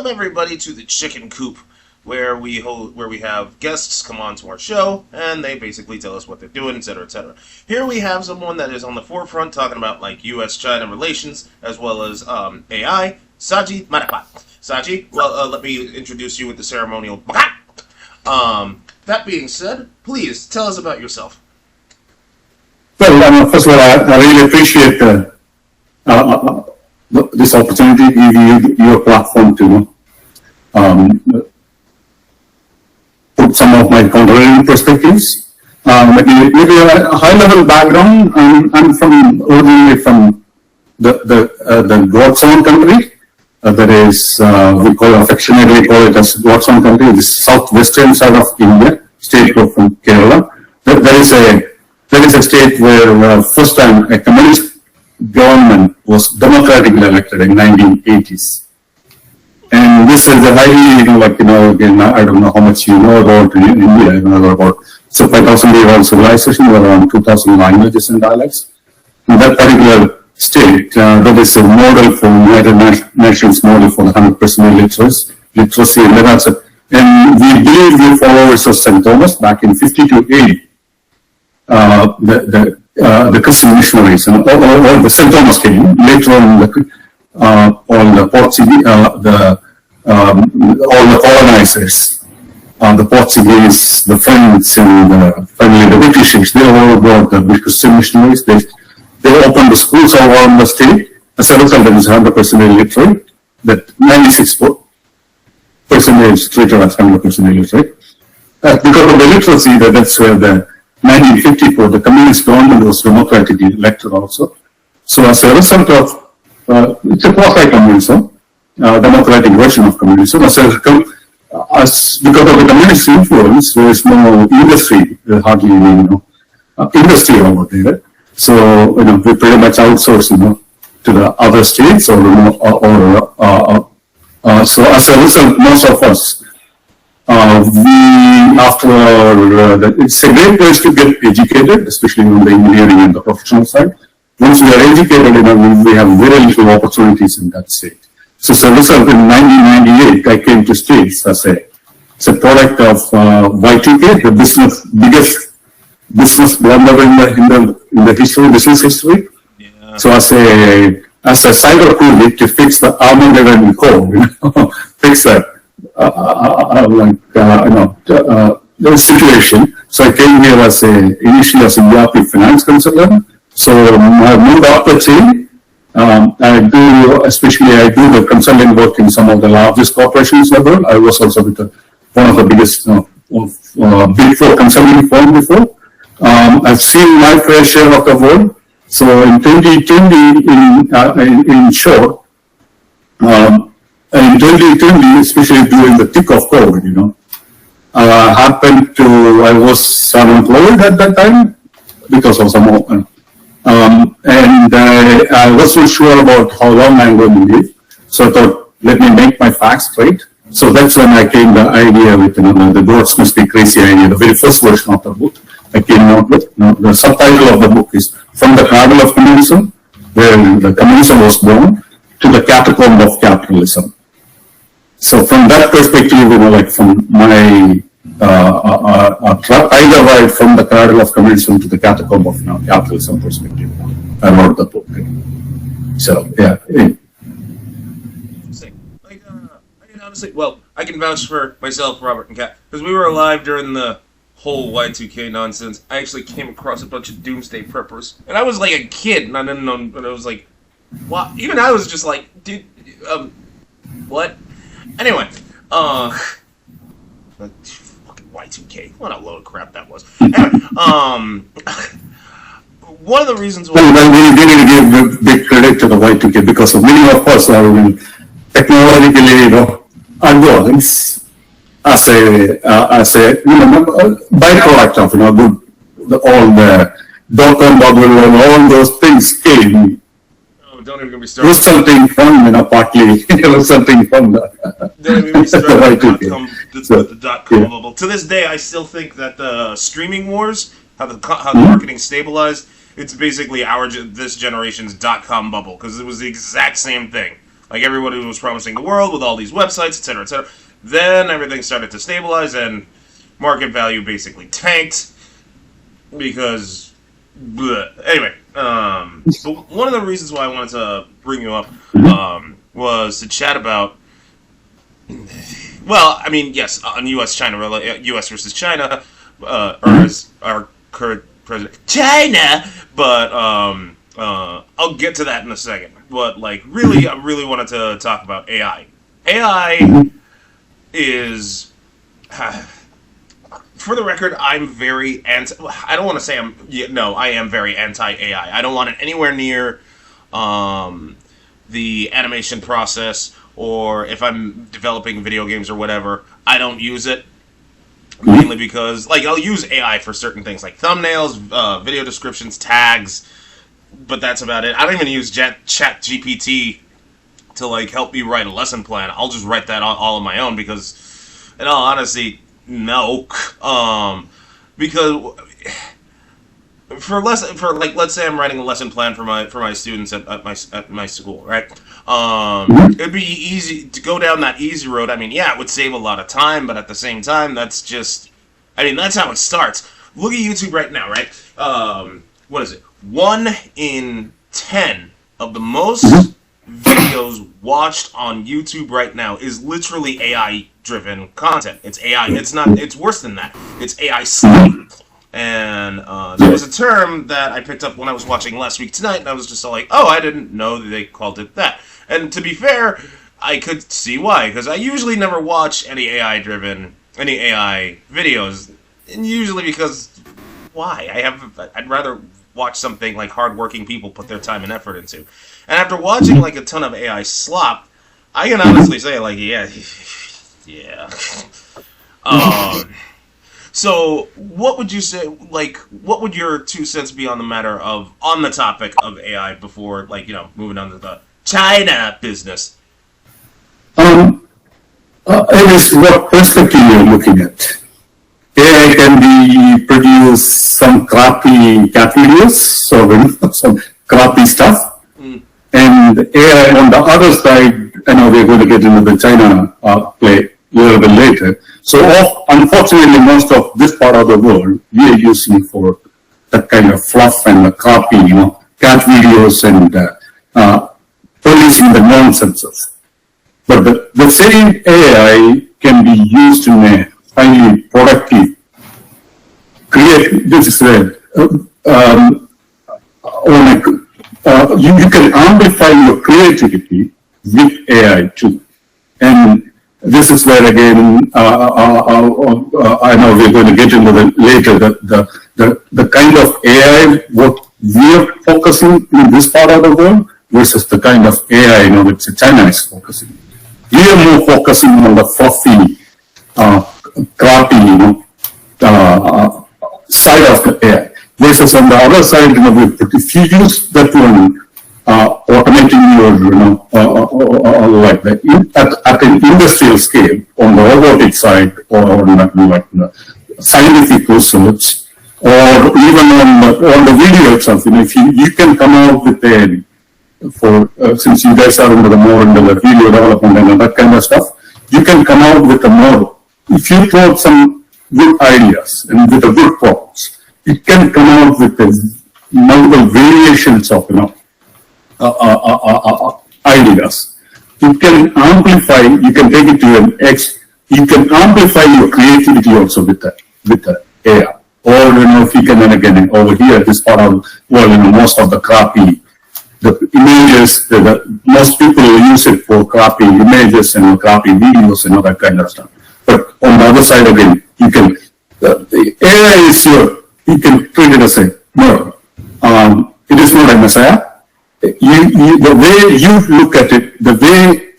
welcome everybody to the Chicken Coop, where we have guests come on to our show and they basically tell us what they're doing, etc., etc. Here we have someone that is on the forefront talking about like U.S.-China relations as well as AI, Sajid Madapat. Sajid, well, let me introduce you with the ceremonial. That being said, please tell us about yourself. Well, first of all, I really appreciate this opportunity to give you your platform to put some of my contrarian perspectives. Maybe a high-level background. I'm originally from the God's own country. That is, we affectionately call it as God's own country. The southwestern side of India, state of Kerala. There is a state where first time a communist government was democratically elected in 1980s. And this is a highly, again, I don't know how much you know about India, about 5,000 year old civilization, around 2,000 languages and dialects. In that particular state, that is a model for United Nations model for the 100% literacy. And we believe we followers of St. Thomas back in 50 to 80. The Christian missionaries and all the St. Thomas came later on. All the Portuguese, all the colonizers, the Portuguese, the French, and finally the Britishers. They all brought the Christian missionaries. They opened the schools all around the state. As a result, it is 100% illiterate. That 96% treated as 100% illiterate. Because of the literacy, that's where the 1954, the communist government was democratically elected also. So as a result of, it's a quasi-communism, democratic version of communism. Because of the communist influence, there is no industry, hardly any, industry over there. So, we pretty much outsource, to the other states so as a result, most of us, it's a great place to get educated, especially on the engineering and the professional side. Once we are educated, we have very little opportunities in that state. So as a result, in 1998, I came to States as a product of Y2K, the biggest business blunder in the business history. Yeah. So as a cyber project to fix the Armageddon code, fix that. The situation. So I came here initially as a ERP finance consultant. So I moved up the chain. I do the consulting work in some of the largest corporations in the world. I was also with one of the biggest Big Four consulting firm before. I've seen my fair share of the world. So in 2020, in short, in 2020, especially during the thick of COVID, I was unemployed at that time because of some, and I wasn't sure about how long I'm going to live. So I thought, let me make my facts straight. So that's when I came the idea with, the Goats Must Be Crazy idea, the very first version of the book I came out with. The subtitle of the book is From the Cradle of Communism, where the communism was born, to the catacomb of capitalism. So from that perspective, from my either ride from the cradle of communism to the catacomb of capitalism perspective, I wrote the book. So yeah. I can vouch for myself, Robert, and Kat, because we were alive during the whole Y2K nonsense. I actually came across a bunch of doomsday preppers, and I was like a kid, and I didn't know, and I was like, what? Even I was just like, dude, what? Anyway, fucking Y2K, what a load of crap that was. Anyway, one of the reasons why... Well, we need to give big credit to the Y2K because many of us are technologically, advanced as a byproduct of, all the dot-com bubble and all those things came. Don't even get me started. Resulting from, partly resulting from the. Don't even get me started the dot-com bubble. To this day, I still think that the streaming wars, how the marketing stabilized, it's basically this generation's dot-com bubble because it was the exact same thing. Like everybody was promising the world with all these websites, etc., etc. Then everything started to stabilize, and market value basically tanked because. Bleh. Anyway, but one of the reasons why I wanted to bring you up was to chat about. Well, I mean, yes, on U.S. versus China, or as our current president, China. But I'll get to that in a second. But like, really, I really wanted to talk about AI. AI is. For the record, I'm very anti. I don't want to say I'm. No, I am very anti-AI. I don't want it anywhere near the animation process, or if I'm developing video games or whatever, I don't use it. Mainly because, like, I'll use AI for certain things, like thumbnails, video descriptions, tags, but that's about it. I don't even use Chat GPT to, like, help me write a lesson plan. I'll just write that all on my own because, in all honesty, no. Because let's say I'm writing a lesson plan for my students at my school, right? It'd be easy to go down that easy road. I mean, yeah, it would save a lot of time, but at the same time, that's how it starts. Look at YouTube right now, right? What is it? 1 in 10 of the most videos watched on YouTube right now is literally AI-driven content. It's AI. It's worse than that. It's AI slime. And there was a term that I picked up when I was watching Last Week Tonight, and I was just like, oh, I didn't know that they called it that. And to be fair, I could see why, because I usually never watch any AI videos, and usually because, why? I'd rather watch something like hardworking people put their time and effort into. And after watching like a ton of AI slop, I can honestly say, like, yeah. So, what would you say, like, what would your 2 cents be on the topic of AI before, like, moving on to the China business? It is what perspective you're looking at. AI can produce some crappy cat videos, some crappy stuff. And AI on the other side, I know we're going to get into the China play a little bit later. So, unfortunately, most of this part of the world we are using for that kind of fluff and the copy, cat videos and producing the nonsenses. But the same AI can be used in a highly productive, you can amplify your creativity with AI too. And this is where again, I know we're going to get into later, the kind of AI what we're focusing in this part of the world versus the kind of AI which China is focusing. We are more focusing on the fluffy, crappy, side of the AI. Versus on the other side, if you use that one, automating your, like that, at an industrial scale, on the robotic side, or on like the scientific research, or even on the video itself, if you can come out with since you guys are into the video development and that kind of stuff, you can come out with a model. If you throw some good ideas and with a good prompts, it can come out with multiple variations of ideas. It can amplify. You can take it to an X. You can amplify your creativity also with the AI. Or if you can, then again over here, this part of most of the crappy, the images. Most people use it for crappy images and crappy videos and all that kind of stuff. But on the other side again, you can. The AI is your. You can treat it as a no. It is not a messiah. The way you look at it, the way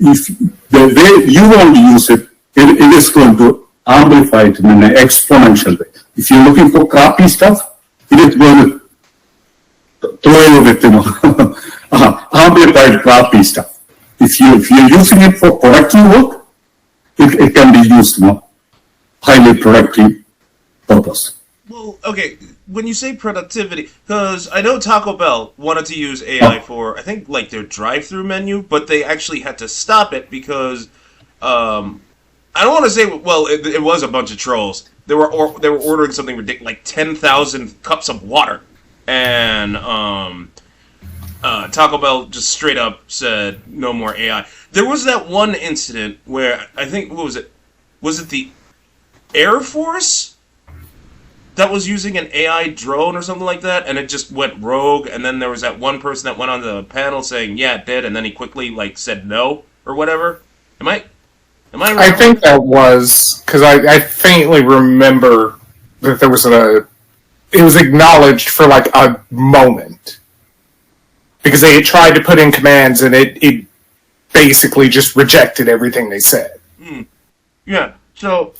you want to use it, it is going to amplify it in an exponential way. If you're looking for crappy stuff, it is going to throw you with amplified crappy stuff. If you're using it for productive work, it can be used highly productive purpose. Well, okay, when you say productivity, because I know Taco Bell wanted to use AI for, I think, like their drive-through menu, but they actually had to stop it because I don't want to say, well, it was a bunch of trolls. They were ordering something ridiculous, like 10,000 cups of water, and Taco Bell just straight up said no more AI. There was that one incident where I think, what was it? Was it the Air Force that was using an AI drone or something like that, and it just went rogue? And then there was that one person that went on the panel saying, "Yeah, it did," and then he quickly like said no or whatever. Am I right? I think that was because I faintly remember that there was it was acknowledged for like a moment because they had tried to put in commands and it basically just rejected everything they said. Yeah, so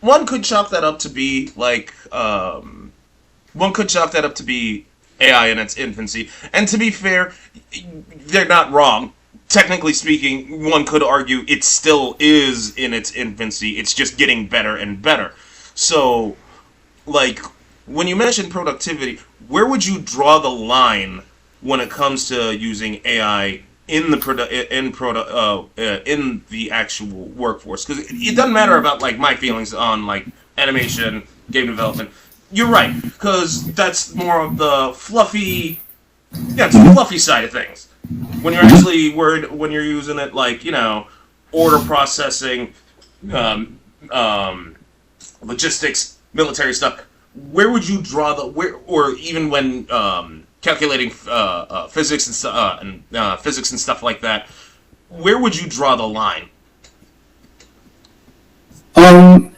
one could chalk that up to be like one could chalk that up to be AI in its infancy, and to be fair, they're not wrong. Technically speaking, one could argue it still is in its infancy. It's just getting better and better. So, like, when you mention productivity, where would you draw the line when it comes to using AI in the in the actual workforce? Because it doesn't matter about like my feelings on like animation, game development. You're right, because that's more of the fluffy, it's the fluffy side of things. When you're actually worried, when you're using it like, order processing, logistics, military stuff, where would you draw or even when calculating physics and physics and stuff like that, where would you draw the line? AI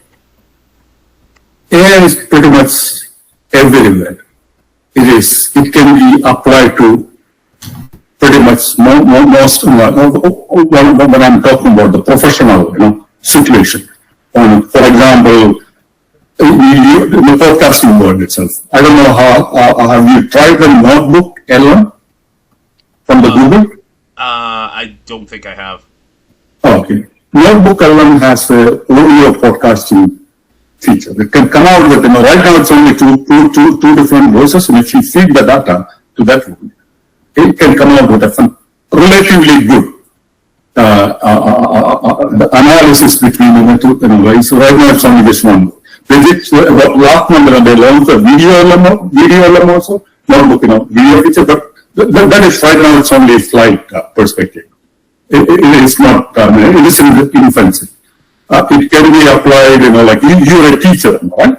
is pretty much everywhere. It can be applied to pretty much most when I'm talking about the professional situation. For example, the podcasting world itself. I don't know how have you tried the notebook LM from the Google? I don't think I have. Okay. Notebook LM has a audio podcasting feature. It can come out with, right now it's only two different voices, and if you feed the data to that one, it can come out with a relatively good the analysis between the two. So right now it's only this one. Last month they launched a video LM also, notebook, video feature, but that is right now it's only a slight perspective. It is not, it is in infancy. It can be applied, like you're a teacher, right?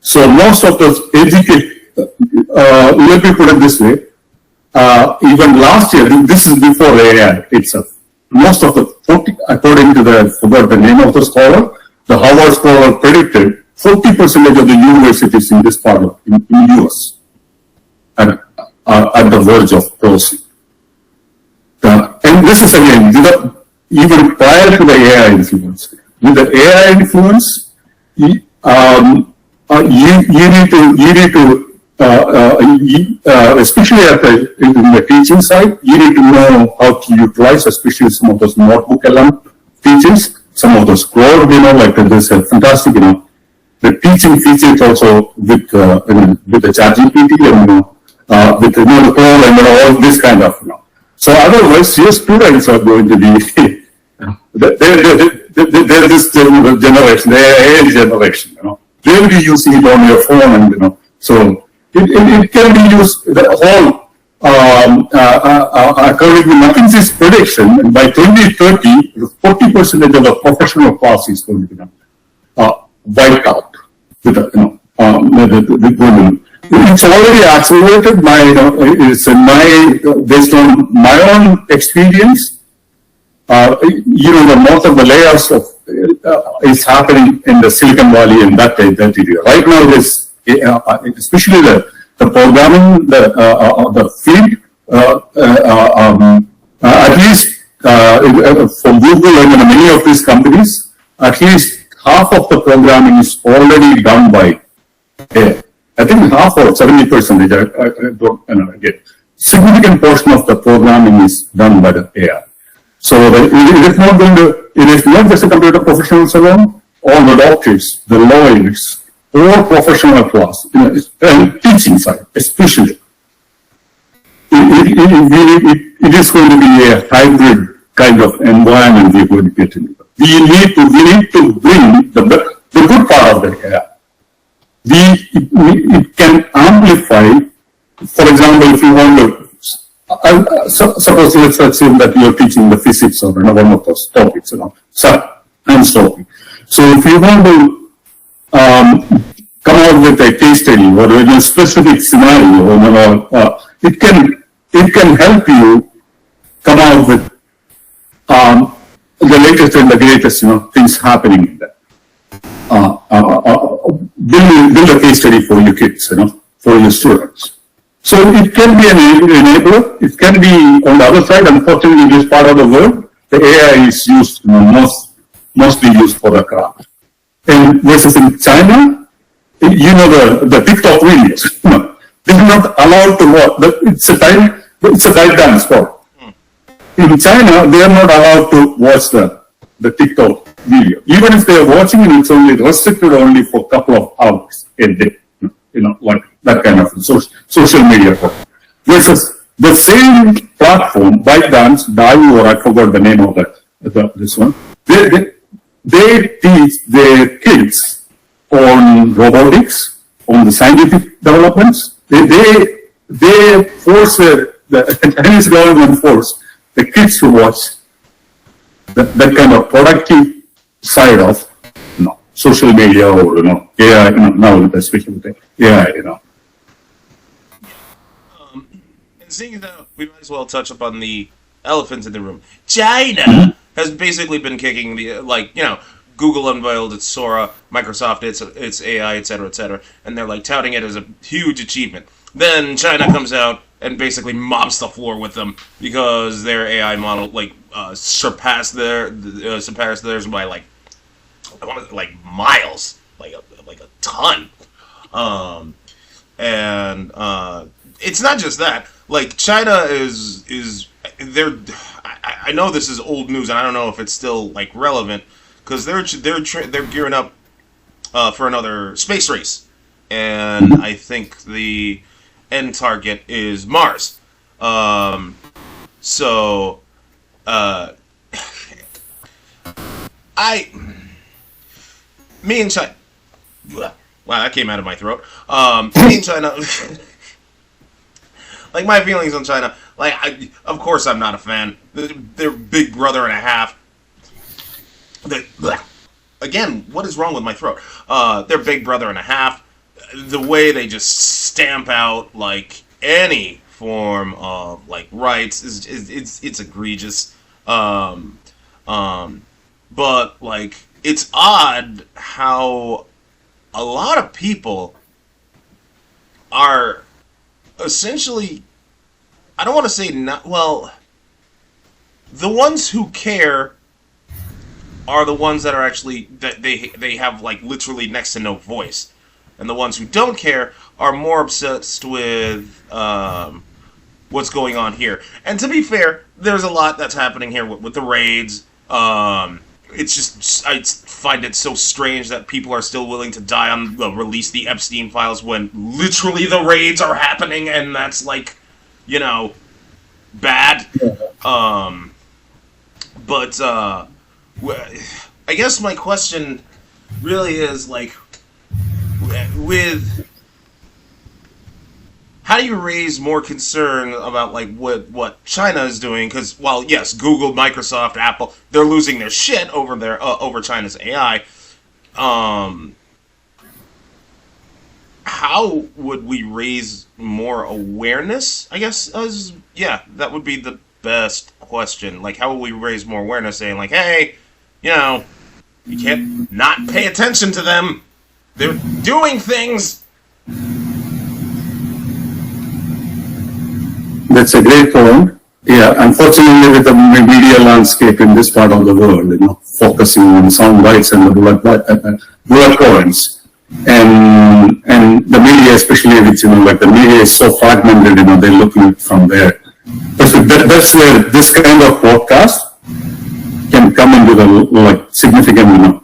So most of those let me put it this way, even last year, this is before AI itself, most of according to forgot the name of the scholar, the Harvard scholar predicted 40% of the universities in this part of, in US are at the verge of closing. And this is again, even prior to the AI influence. With the AI influence, you need to especially in the teaching side, you need to know how to utilize, especially some of those notebook LM features, some of those cloud, like there's a fantastic, the teaching features also with the ChatGPT and with the cloud and all this kind of, So otherwise, your students are going to be they're this generation, they're AI generation, They will be using it on your phone, and so. It can be used, the whole, according to McKinsey's prediction, by 2030, 40% of the professional class is going to be wiped out. With it's already accelerated. Based on my own experience, the most of the layoffs is happening in the Silicon Valley and that area. Right now, especially the programming, the field, at least for Google and many of these companies, at least half of the programming is already done by AI. I think half or 70%, I don't get. Significant portion of the programming is done by the AI. So it is not just the computer professionals alone, all the doctors, the lawyers, or professional class, and teaching side especially, it is going to be a hybrid kind of environment we're going to get into. We need to bring the good part of the AI. It can amplify, for example, if you want to, suppose let's assume that you're teaching the physics or one of those topics, and so on. So if you want to come out with a case study or a specific scenario, it can help you come out with the latest and the greatest, things happening in that. Build a case study for your kids, for your students. So it can be an enabler. It can be on the other side. Unfortunately, in this part of the world, the AI is used, mostly used for the craft. And versus in China, the TikTok videos, they're not allowed to watch. It's a right dance sport. In China, they are not allowed to watch the TikTok video. Even if they are watching it, it's only restricted only for a couple of hours a day. Like that kind of social media. Versus the same platform, ByteDance, Dayu, or I forgot the name of this one. They teach their kids on robotics, on the scientific developments. They force the Chinese government force the kids to watch that kind of productive side of social media or AI, now especially with AI, And seeing that, we might as well touch upon the elephant in the room. China has basically been kicking the Google unveiled its Sora, Microsoft its AI, etc., and they're touting it as a huge achievement. Then China comes out and basically mops the floor with them because their AI model surpassed theirs by miles, like a ton. And it's not just that. China is they're. I know this is old news, and I don't know if it's still relevant because they're gearing up for another space race, and I think the end target is Mars. Me and China. Wow, that came out of my throat. Me and China. My feelings on China. Of course, I'm not a fan. They're big brother and a half. Again, what is wrong with my throat? They're big brother and a half. The way they just stamp out any form of rights is it's egregious. But it's odd how a lot of people are essentially, I don't want to say the ones who care are the ones that are actually, that they have literally next to no voice. And the ones who don't care are more obsessed with what's going on here. And to be fair, there's a lot that's happening here with the raids. It's just, I find it so strange that people are still willing to die on release the Epstein files when literally the raids are happening, and that's bad. But I guess my question really is with how do you raise more concern about what China is doing? Because while yes, Google, Microsoft, Apple, they're losing their shit over over China's AI. How would we raise more awareness? I guess that would be the best question. How would we raise more awareness? Saying hey, you can't not pay attention to them. They're doing things. That's a great point. Yeah, unfortunately, with the media landscape in this part of the world, focusing on sound bites and the bullet points, and the media, especially which the media is so fragmented, they're looking from there. That's where this kind of podcast can come into the significant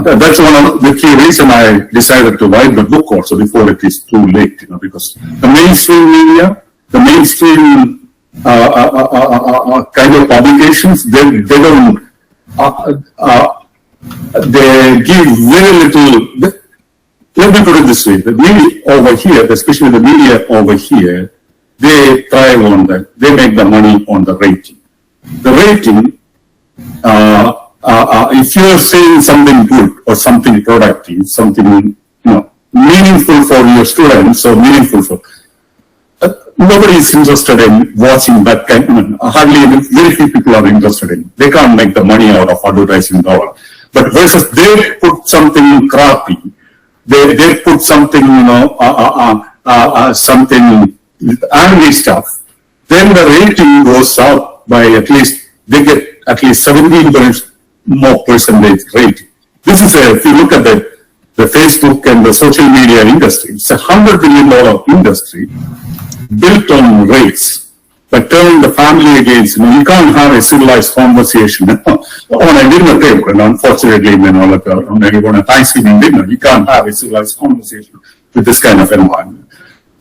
That's one of the key reason I decided to write the book also before it is too late, because the mainstream media, the mainstream kind of publications, they don't, they give very little. Let me put it this way: the media over here, especially the media over here, they thrive on that. They make the money on the rating. The rating. If you're saying something good or something productive, something meaningful for your students or meaningful for nobody is interested in watching that kind. Hardly very few people are interested in. They can't make the money out of advertising dollar. But versus they put something crappy, they put something something angry stuff. Then the rating goes up by at least they get at least 17% more percentage rating. This is if you look at the Facebook and the social media industry, it's $100 billion industry built on rates. By turning the family against, you can't have a civilized conversation on a dinner table, and unfortunately, on a Thanksgiving dinner, you can't have a civilized conversation with this kind of environment.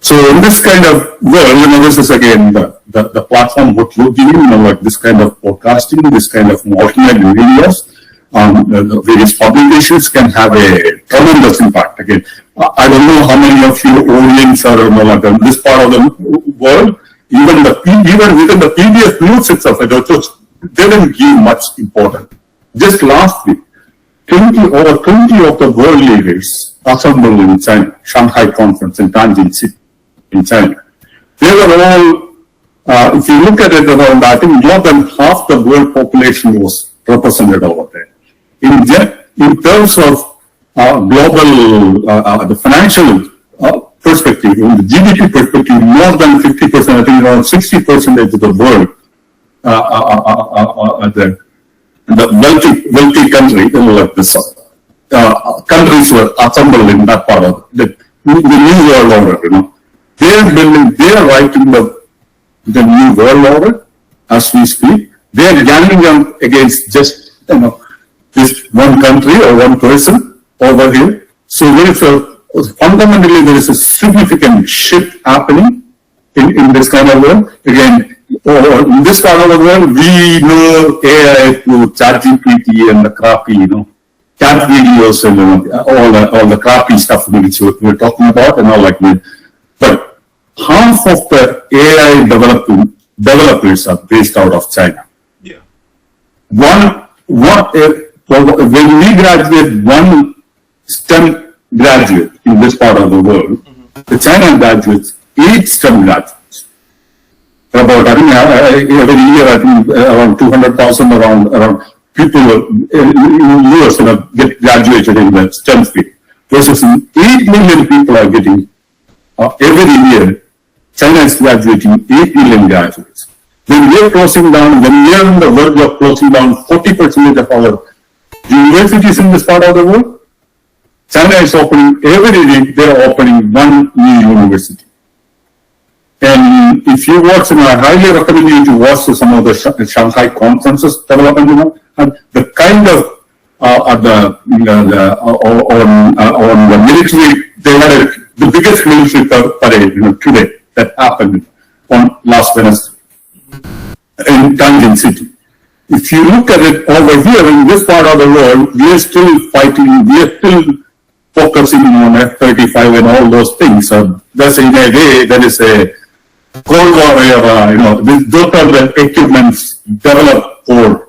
So in this kind of world, this is again the platform what you give, like this kind of podcasting, this kind of alternate videos, the various publications can have a tremendous impact. Again, I don't know how many of you audience are like in this part of the world. Even within the PDF news itself, they didn't give much importance. Just last week, over 20 of the world leaders assembled in China, Shanghai conference in Tianjin City in China. They were all, if you look at it around, I think more than half the world population was represented over there. In terms of global, the financial perspective, in the GDP perspective, more than 50%, I think around 60% of the world, the wealthy country, like this, countries were assembled in that part of the new world order, They're writing the new world order as we speak. They're ganging up against just, this one country or one person over here. So fundamentally there is a significant shift happening in this kind of world. Again, in this part of the world, we know AI through ChatGPT and the crappy, cat videos and all the crappy stuff which we're talking about and all like that. But half of the AI developers are based out of China. Yeah. When we graduate one STEM graduate in this part of the world, the China graduates 8 STEM graduates. About, I think, every year, I think around 200,000 around people in US get graduated in the STEM field. Versus 8 million people are getting, every year, China is graduating 8 million graduates. When we are closing down, when we are on the verge of closing down 40% of our universities in this part of the world, China is opening, every day they are opening one new university. And if you watch, I highly recommend you to watch some of the Shanghai conferences development, and the kind of, on the military, they had the biggest military parade, today that happened on last Wednesday in Tianjin City. If you look at it over here in this part of the world, we are still fighting, we are still focusing on F-35 and all those things. So that's in a way, that is a Cold War era, those are the equipments developed to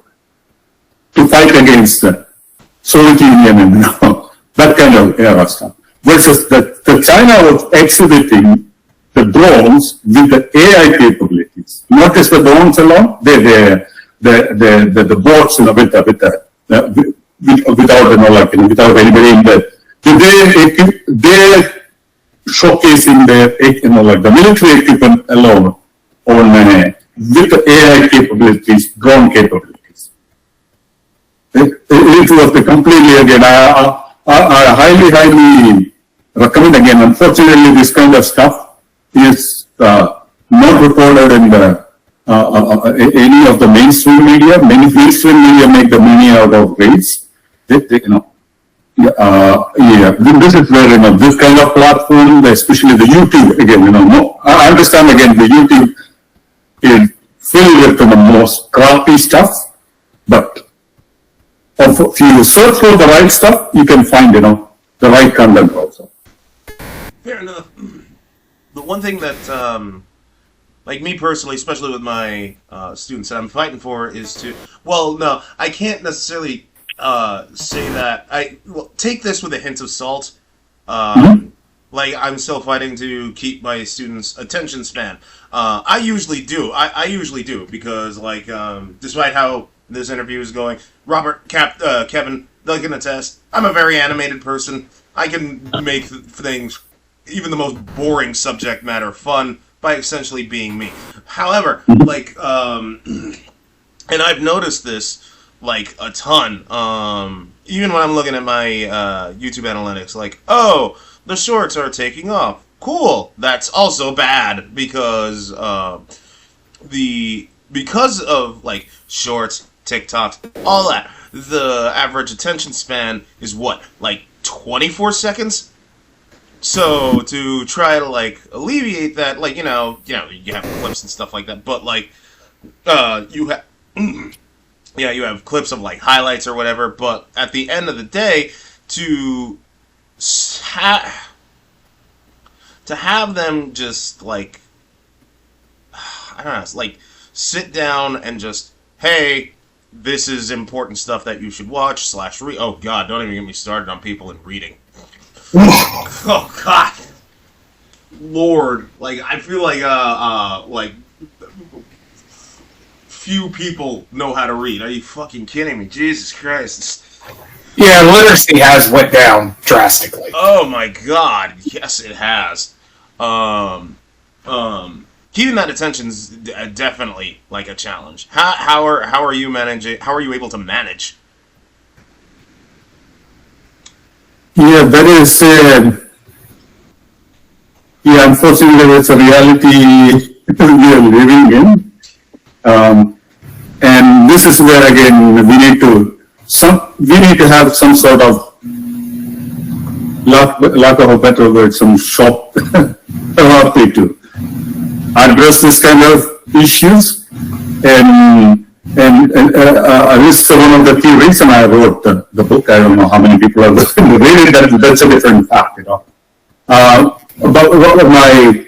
fight against the Soviet Union and that kind of era stuff. Versus the China was exhibiting the drones with the AI capabilities. Not just the drones alone, the boats, without anybody in there. They're showcasing the military equipment alone with the AI capabilities, drone capabilities. It was completely, again, I highly recommend, again, unfortunately, this kind of stuff is not reported in any of the mainstream media. Many mainstream media make the money out of rates. This is where, this kind of platform, especially the YouTube, again, I understand, again, the YouTube is filled with the most crappy stuff, but if you search for the right stuff, you can find, the right content also. Fair enough. The one thing that, like me personally, especially with my students that I'm fighting for, is to, well, no, I can't necessarily say that. Take this with a hint of salt. Like, I'm still fighting to keep my students' attention span. I usually do. I usually do, because, like, despite how this interview is going, Robert, Kevin, they can attest, I'm a very animated person. I can make things, even the most boring subject matter, fun by essentially being me. However, like, and I've noticed this, like, a ton, even when I'm looking at my YouTube analytics, like, oh, the shorts are taking off. Cool. That's also bad, because because of, like, shorts, TikToks, all that, the average attention span is what, like 24 seconds? So to try to, like, alleviate that, like, you have clips and stuff like that, but, like, you have you have clips of, like, highlights or whatever, but at the end of the day, to have them just, like, I don't know, like, sit down and just, hey, this is important stuff that you should watch / read. Oh God, don't even get me started on people in reading. Oh God, Lord, like, I feel like few people know how to read. Are you fucking kidding me? Jesus Christ. Yeah, literacy has went down drastically. Oh my God, yes it has. Keeping that attention's definitely, like, a challenge. How are you managing? How are you able to manage? Yeah, that is, unfortunately, it's a reality we are living in. And this is where, again, we need to have some sort of, lack of a better word, some shop therapy to address this kind of issues. And this is one of the key reasons I wrote the book. I don't know how many people are listening to read it. That's a different fact, But what my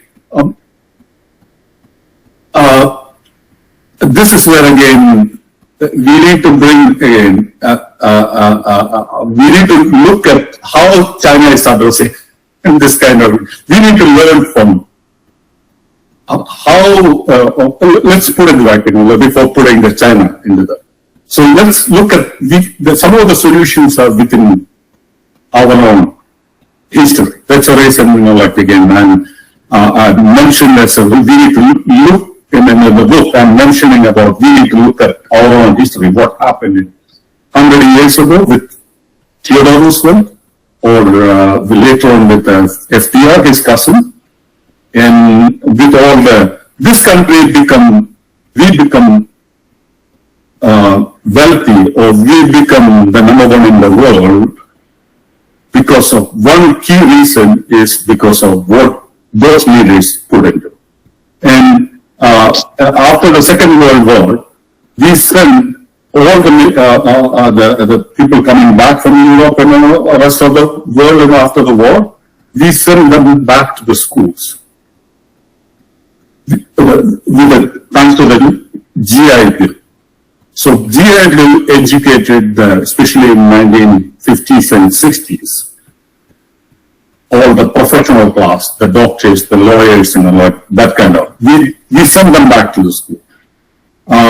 this is where, again, we need to bring again. We need to look at how China is addressing this kind of. We need to learn from how. Let's put it right, before putting the China into that. So let's look at some of the solutions are within our own history. That's a reason, like, again, I mentioned as we need to look. In the book, I'm mentioning about we need to look at our own history, what happened 100 years ago with Theodore Roosevelt, or later on with FDR, his cousin, and with all this country we become wealthy, or we become the number one in the world because of one key reason is because of what those leaders put into. And after the Second World War, we sent all the people coming back from Europe and the rest of the world after the war, we sent them back to the schools. Thanks to the GI Bill. So GI Bill educated, especially in 1950s and 60s, all the professional class, the doctors, the lawyers, like that kind of. We send them back to the school. We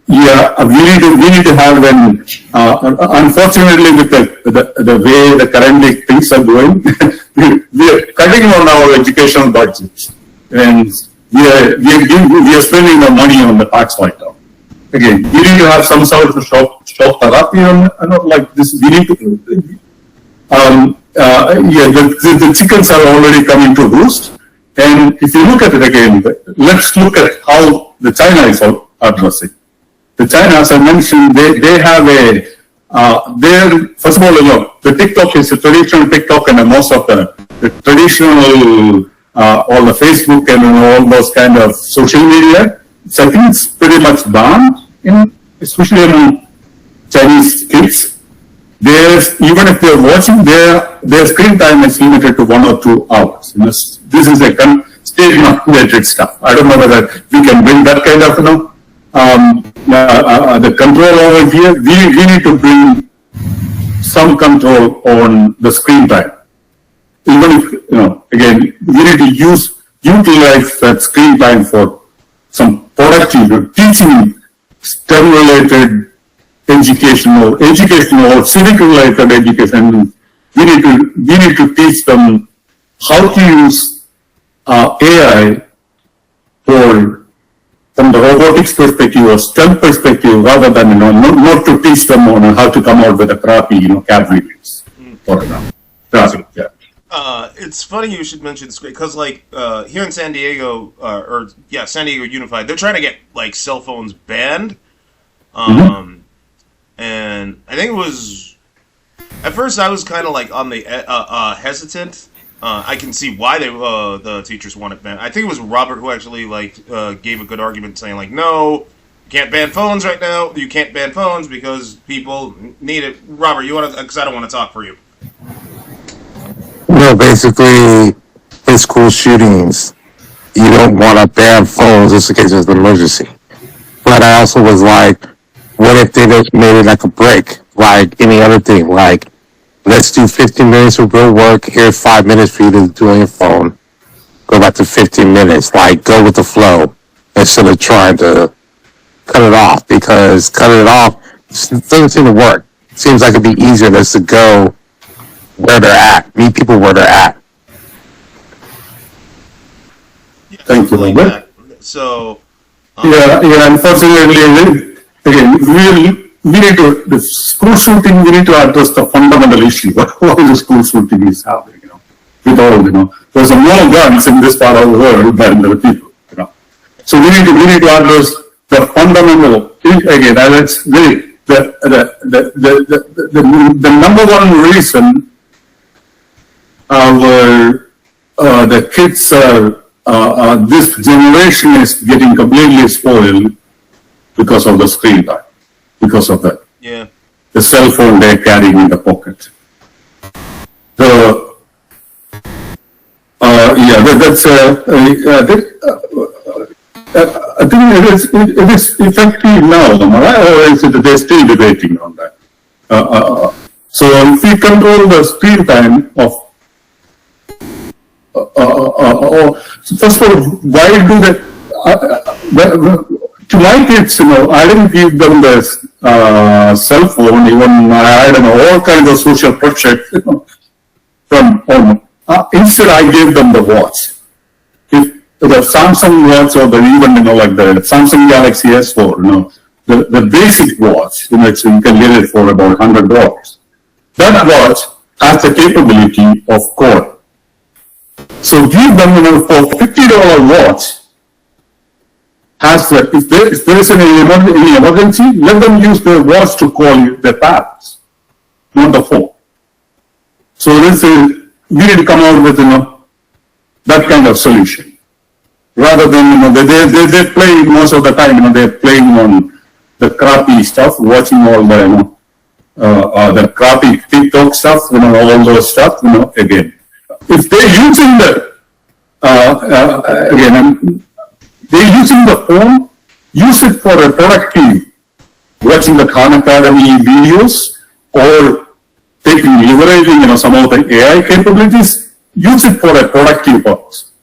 need to have an. Unfortunately, with the way the currently things are going, we are cutting on our educational budgets, and we are spending the money on the tax write-off. Again, we need to have some sort of shop therapy on, like this. We need to. The chickens are already coming to roost. And if you look at it again, let's look at how the China is addressing. The China, as I mentioned, they have there, first of all, the TikTok is a traditional TikTok, and most of the traditional, all the Facebook and all those kind of social media, so I think it's pretty much banned, especially among Chinese kids. Even if they're watching, their screen time is limited to 1 or 2 hours. This is a state-mandated stuff. I don't know whether we can bring that kind of, the control over here. We need to bring some control on the screen time. Even if, again, we need to utilize that screen time for some productive teaching, STEM-related educational or civic-related education. We need to teach them how to use AI from the robotics perspective or STEM perspective, rather than not to teach them on how to come out with a crappy CAD videos. It's funny you should mention this because here in San Diego, San Diego Unified, they're trying to get cell phones banned. And I think it was at first I was kind of on the hesitant. I can see why the teachers want it banned. I think it was Robert who actually gave a good argument saying no, you can't ban phones right now. You can't ban phones because people need it. Robert, you want to? Because I don't want to talk for you. No, basically, in school shootings, you don't want to ban phones just in case there's an emergency. But I also was like, what if they just made it a break, like any other thing, let's do 15 minutes of real work. Here's 5 minutes for you to do on your phone. Go back to 15 minutes. Go with the flow instead of trying to cut it off, because cutting it off doesn't seem to work. It seems like it'd be easier just to go where they're at, meet people where they're at. Yeah, thank you, Robert. So, unfortunately, again, we need to, the school shooting, we need to address the fundamental issue. Why the school shooting is happening, with all, there's more guns in this part of the world than there are people, So we need to address the fundamental, again, that's the number one reason the kids this generation is getting completely spoiled because of the screen time. Because of that, the cell phone they're carrying in the pocket. I think it is effective now, or is it they're still debating on that? So if we control the screen time of, first of all, why do that? To my kids, I didn't give them the cell phone. Even all kinds of social projects, from home. Instead, I gave them the watch. If the Samsung watch, or the Samsung Galaxy S4, the basic watch, you can get it for about $100. That watch has the capability of code. So give them, for $50 watch. If there is any emergency, let them use their watch to call their parents, not the phone. So we need to come out with that kind of solution, rather than they play most of the time. They're playing on the crappy stuff, watching all the crappy TikTok stuff, all those stuff. Again, if they're using they're using the phone, use it for a productive, watching the Khan Academy videos, or leveraging some of the AI capabilities, use it for a productive purpose.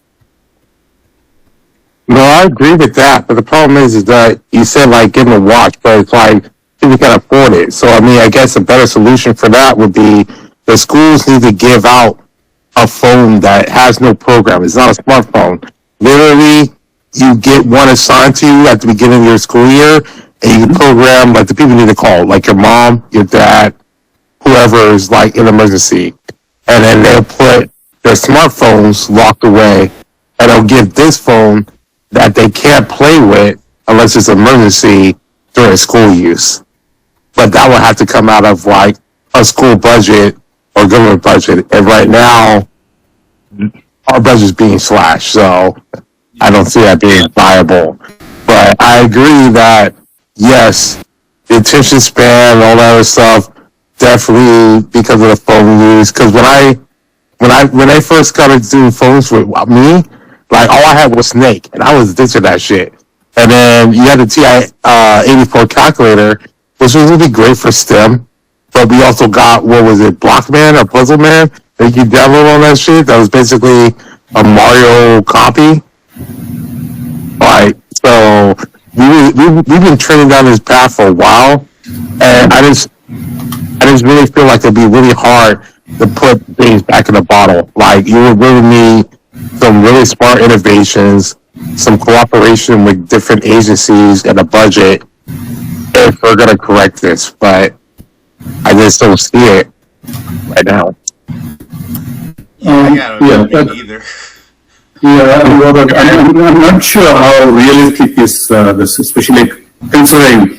No, I agree with that, but the problem is that you said give them a watch, but it's people can afford it. So I guess a better solution for that would be the schools need to give out a phone that has no program. It's not a smartphone. Literally, you get one assigned to you at the beginning of your school year, and you can program the people you need to call, your mom, your dad, whoever is in an emergency, and then they'll put their smartphones locked away, and they'll give this phone that they can't play with unless it's an emergency during school use. but that would have to come out of like a school budget or government budget. And right now, our budget's being slashed, so I don't see that being viable. But I agree that yes, the attention span, all that other stuff, definitely because of the phone use. Because when I first got to do phones with me, like all I had was Snake, and I was addicted to that shit. And then you had the TI 84 calculator, which was really great for STEM. But we also got, what was it, Blockman or Puzzle Man that you download on that shit. That was basically a Mario copy. Like, so we've been trending down this path for a while, and I just really feel like it'd be really hard to put things back in the bottle. Like, you would really need some really smart innovations, some cooperation with different agencies and a budget if we're gonna correct this. But I just don't see it right now. Yeah, I don't think either. Yeah, Robert, I'm not sure how realistic is this, especially considering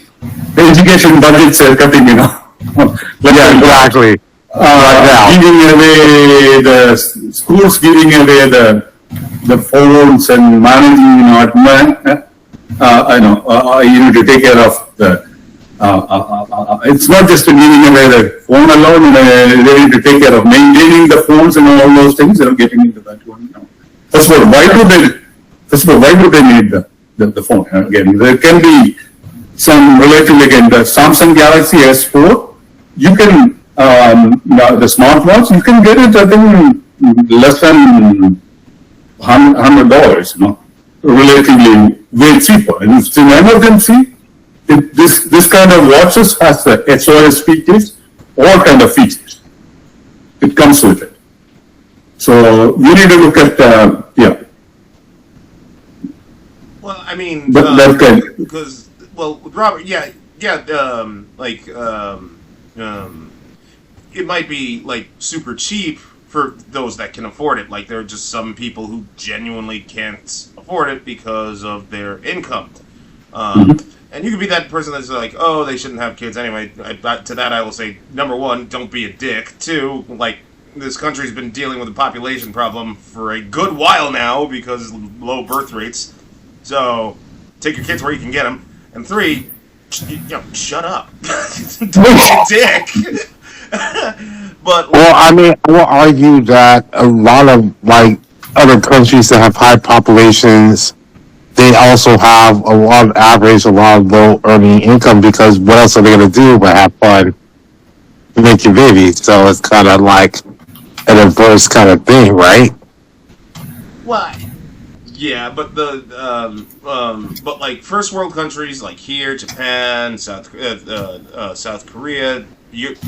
the education budgets are cutting, Yeah, exactly. Giving away the schools, giving away the phones and managing, to take care of the. It's not just giving away the phone alone. They need to take care of maintaining the phones and all those things. They're getting into that one. First of all, why would they need the phone? Again, there can be some relatively, again, the Samsung Galaxy S4, you can, the smartwatch, you can get it, I think, less than $100, relatively way cheaper. And if it's an emergency, this kind of watches has the SOS features, all kind of features. It comes with it. So we need to look at, Well, I mean, because with Robert, it might be like super cheap for those that can afford it. Like, there are just some people who genuinely can't afford it because of their income. And you could be that person that's like, oh, they shouldn't have kids anyway. To that, I will say, number one, don't be a dick. Two, like, this country's been dealing with a population problem for a good while now because low birth rates. So, take your kids where you can get them. And three, shut up. Don't be a dick. But well, I mean, I will argue that a lot of like other countries that have high populations, they also have a lot of average, a lot of low earning income because what else are they going to do but have fun making babies? So it's kind of like an inverse kind of thing, right? Why? Yeah, but but like first world countries like here, Japan, South Korea,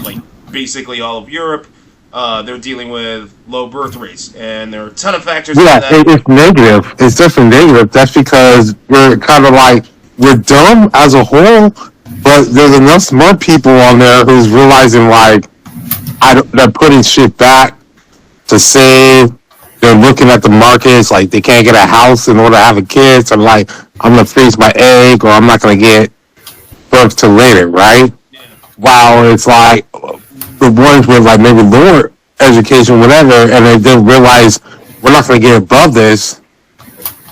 like basically all of Europe, they're dealing with low birth rates, and there are a ton of factors. Yeah, it's negative. It's definitely negative. That's because we're kind of like we're dumb as a whole, but there's enough smart people on there who's realizing like they're putting shit back to save. They're looking at the markets like they can't get a house in order to have a kid. So I'm like, I'm gonna freeze my egg, or I'm not gonna get birth till later, right? Yeah. While it's like the ones with like maybe lower education, whatever, and they didn't realize we're not gonna get above this.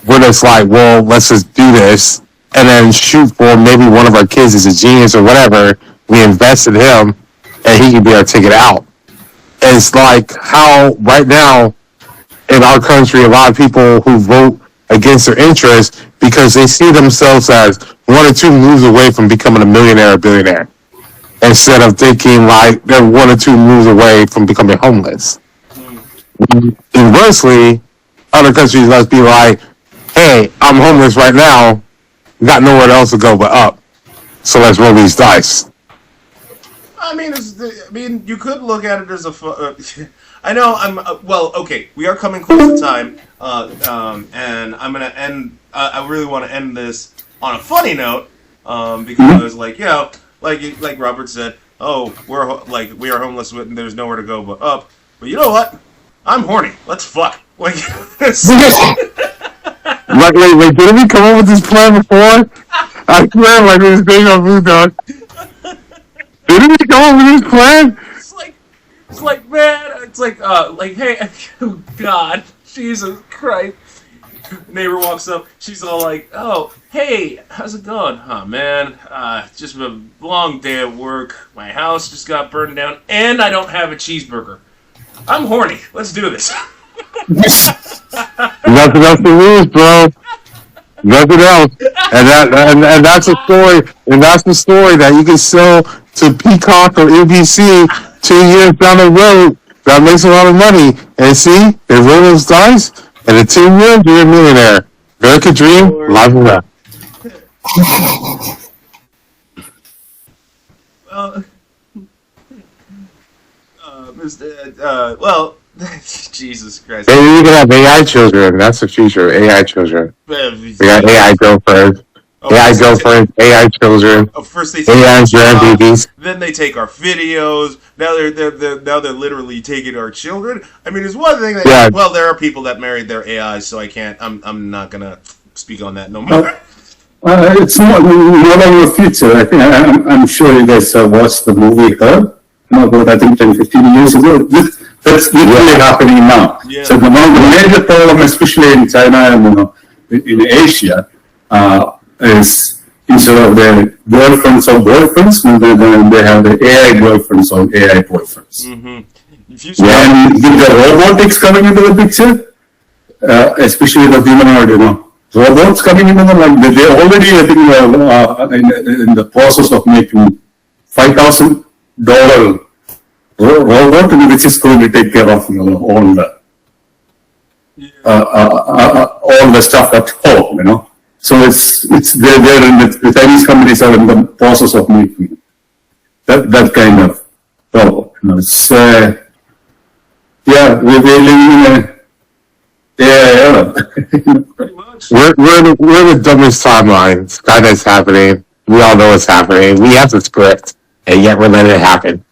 We're just like, well, let's just do this and then shoot for maybe one of our kids is a genius or whatever. We invest in him, and he can be our ticket out. And it's like how right now. In our country, a lot of people who vote against their interests because they see themselves as one or two moves away from becoming a millionaire or billionaire, instead of thinking like they're one or two moves away from becoming homeless. Inversely, other countries must be like, hey, I'm homeless right now, got nowhere else to go but up, so let's roll these dice. I mean, you could look at it as I know okay. We are coming close to time, and I'm gonna end. I really want to end this on a funny note, because like Robert said, oh, we are homeless and there's nowhere to go but up. But you know what? I'm horny. Let's fuck. Like, wait, didn't we come up with this plan before? I swear, like we was being on Blue Dog. come up with this plan? Hey, oh God, Jesus Christ. Neighbor walks up. She's all like, "Oh, hey, how's it going? Oh man, just a long day at work. My house just got burned down, and I don't have a cheeseburger. I'm horny. Let's do this." Nothing else to lose, bro. Nothing else. And that's a story. And that's the story that you can sell to Peacock or NBC 2 years down the road. That makes a lot of money. And see, they roll those dice, and in 2 years, you're a millionaire. American dream, live and well. Well, Jesus Christ. Maybe we can have AI children. That's the future. AI children. We got AI girlfriends. AI girlfriends, AI children, First they AI grandbabies. then they take our videos. Now they're literally taking our children. I mean, it's one thing that well, there are people that married their AIs, so I'm not gonna speak on that no more. It's not over the future. I think I'm sure you guys watched the movie Her. About I think 10-15 years ago. That's literally happening now. Yeah. So one of the major problem, especially in China and in Asia, is instead of their girlfriends or boyfriends, they have the AI girlfriends or AI boyfriends. Mm-hmm. And with the robotics coming into the picture, especially the humanoid, robots coming into the they already I think in the process of making $5,000 robot which is going to take care of all the stuff at home, So it's they're in the Chinese companies are in the process of making that kind of robot. It's we're living in a era. Pretty much. We're in the dumbest timeline. Skynet's happening. We all know it's happening. We have the script, and yet we're letting it happen.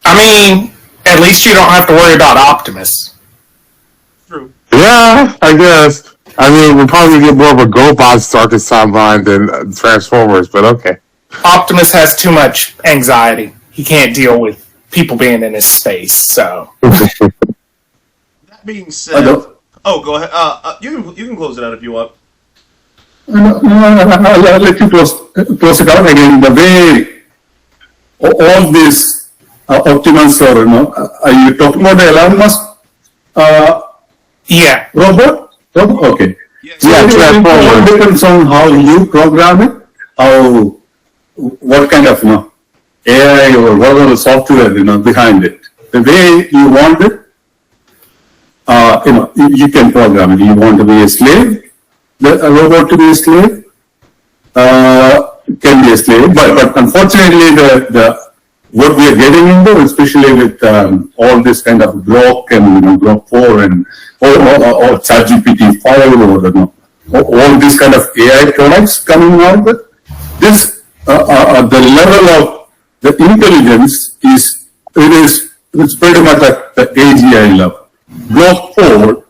I mean, at least you don't have to worry about Optimus. True. Yeah, I guess. I mean, we'll probably get more of a GoBots Darkest Timeline than Transformers, but okay. Optimus has too much anxiety. He can't deal with people being in his space, so. That being said, go ahead. You can close it out if you want. I'll let you close it out again. The way all these Optimus are you talking about the Elon Musk Yeah. robot? Okay. Yes. So it all depends on how you program it, what kind of AI or whatever software behind it. The way you want it, you can program it. You want to be a slave, a robot to be a slave, can be a slave. But unfortunately, what we are getting into, especially with all this kind of Grok and Grok 4 and or ChatGPT 5 or all these kind of AI products coming out with this, the level of the intelligence it's pretty much at the AGI level. Grok 4,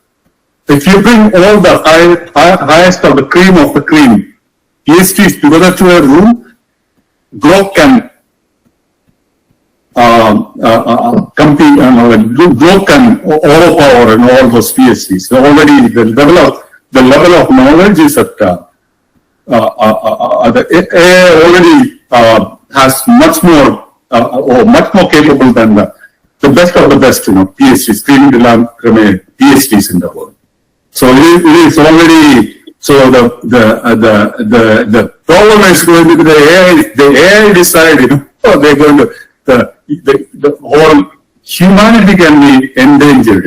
if you bring all the highest of the cream PhDs together to a room, Grok can compete and Grok can overpower and all those PhDs. So already the level of knowledge is at the AI already has much more or much more capable than the best of the best, PhDs, screening to learn from PhDs in the world. So it is already. So the problem is going to be the AI. The AI decide, they're going to the whole humanity can be endangered,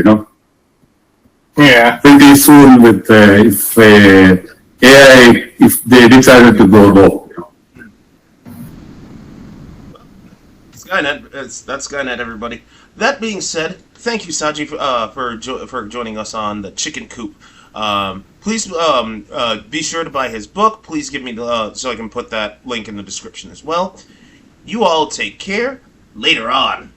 Yeah. pretty soon with if AI if they decided to go low. Skynet, that's Skynet, everybody. That being said, thank you, Saji, for joining us on the Chicken Coop. Please be sure to buy his book. Please give me so I can put that link in the description as well. You all take care. Later on.